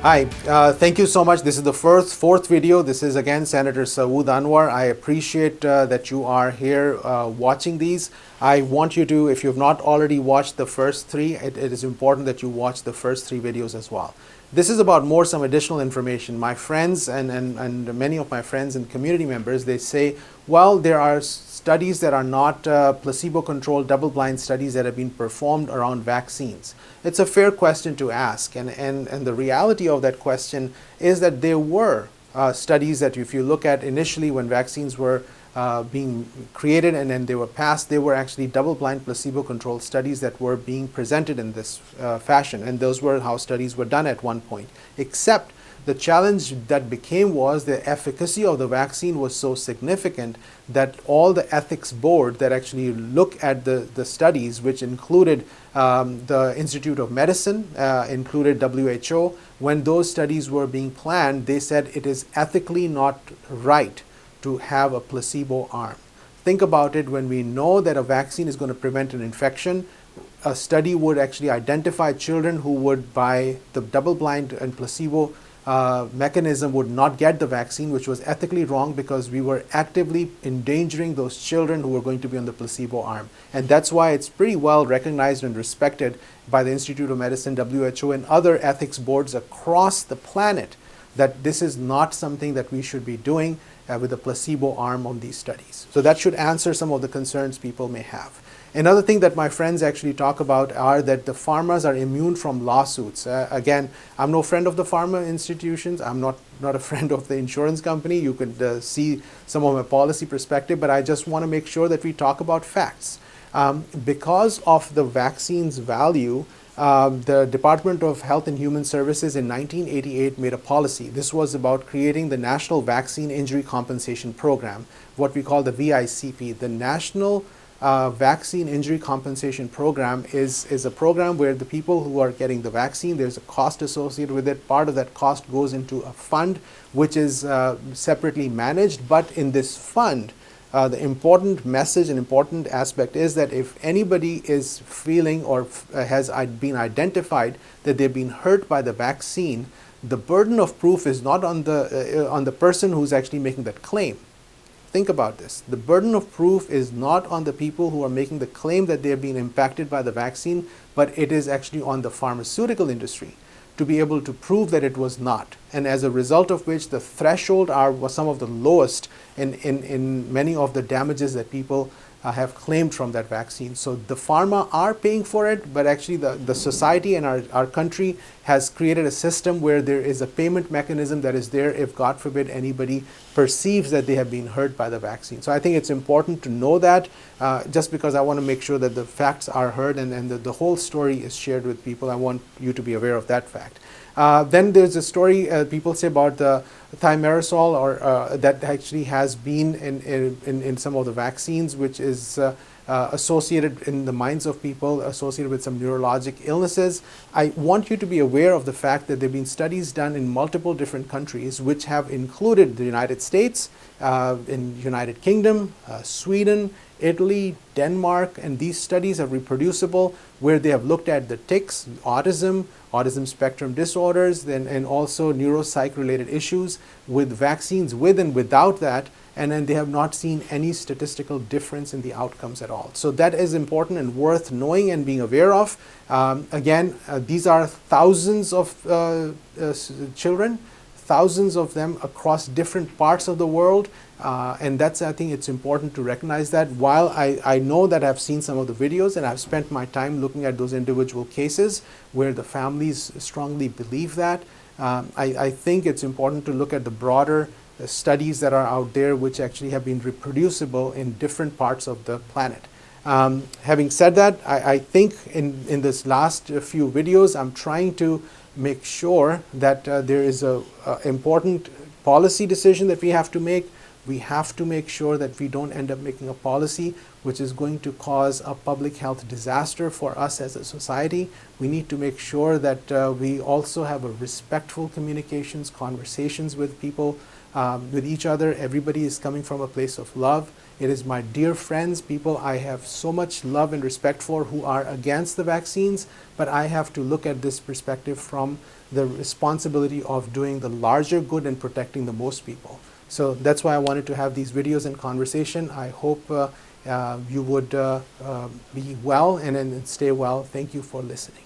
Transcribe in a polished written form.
Hi, thank you so much. This is the fourth video. This is again Senator Sawood Anwar. I appreciate that you are here watching these. I want you to, if you have not already watched the first three, it is important that you watch the first three videos as well. This is about some additional information. My friends and many of my friends and community members, they say, well, there are studies that are not placebo-controlled double-blind studies that have been performed around vaccines. It's a fair question to ask, and the reality of that question is that there were studies that, if you look at initially when vaccines were being created and then they were passed, they were actually double-blind placebo-controlled studies that were being presented in this fashion, and those were how studies were done at one point. Except the challenge that became was the efficacy of the vaccine was so significant that all the ethics board that actually look at the studies, which included the Institute of Medicine, included WHO, when those studies were being planned, they said it is ethically not right to have a placebo arm. Think about it. When we know that a vaccine is going to prevent an infection, a study would actually identify children who would, by the double-blind and placebo mechanism, would not get the vaccine, which was ethically wrong because we were actively endangering those children who were going to be on the placebo arm. And that's why it's pretty well recognized and respected by the Institute of Medicine, WHO, and other ethics boards across the planet that this is not something that we should be doing with a placebo arm on these studies. So that should answer some of the concerns people may have. Another thing that my friends actually talk about are that the pharmas are immune from lawsuits. Again, I'm no friend of the pharma institutions. I'm not a friend of the insurance company. You could see some of my policy perspective, but I just want to make sure that we talk about facts. Because of the vaccine's value, the Department of Health and Human Services in 1988 made a policy. This was about creating the National Vaccine Injury Compensation Program, what we call the VICP. The National Vaccine Injury Compensation Program is a program where the people who are getting the vaccine, there's a cost associated with it. Part of that cost goes into a fund which is separately managed, but in this fund, the important message and important aspect is that if anybody is feeling or has been identified that they've been hurt by the vaccine, the burden of proof is not on the person who's actually making that claim. Think about this. The burden of proof is not on the people who are making the claim that they have been impacted by the vaccine, but it is actually on the pharmaceutical industry to be able to prove that it was not. And as a result of which, the threshold was some of the lowest in many of the damages that people have claimed from that vaccine. So the pharma are paying for it, but actually the society and our country has created a system where there is a payment mechanism that is there if, God forbid, anybody perceives that they have been hurt by the vaccine. So I think it's important to know that, just because I want to make sure that the facts are heard and the whole story is shared with people. I want you to be aware of that fact. Then there's a story people say about the thimerosal, or that actually has been in some of the vaccines, which is associated in the minds of people associated with some neurologic illnesses. I want you to be aware of the fact that there have been studies done in multiple different countries which have included the United States, in United Kingdom, Sweden, Italy, Denmark, and these studies are reproducible where they have looked at the tics, autism spectrum disorders, and also neuropsych related issues with vaccines with and without that, and then they have not seen any statistical difference in the outcomes at all. So that is important and worth knowing and being aware of. Again, these are thousands of children, thousands of them across different parts of the world, and I think it's important to recognize that. While I know that I've seen some of the videos and I've spent my time looking at those individual cases where the families strongly believe that, I think it's important to look at the broader studies that are out there which actually have been reproducible in different parts of the planet. Having said that, I think in this last few videos I'm trying to make sure that there is a important policy decision that we have to make. We have to make sure that we don't end up making a policy which is going to cause a public health disaster for us as a society. We need to make sure that we also have a respectful conversations with people with each other. Everybody is coming from a place of love. It is my dear friends, people I have so much love and respect for, who are against the vaccines, but I have to look at this perspective from the responsibility of doing the larger good and protecting the most people. So that's why I wanted to have these videos and conversation. I hope you would be well and stay well. Thank you for listening.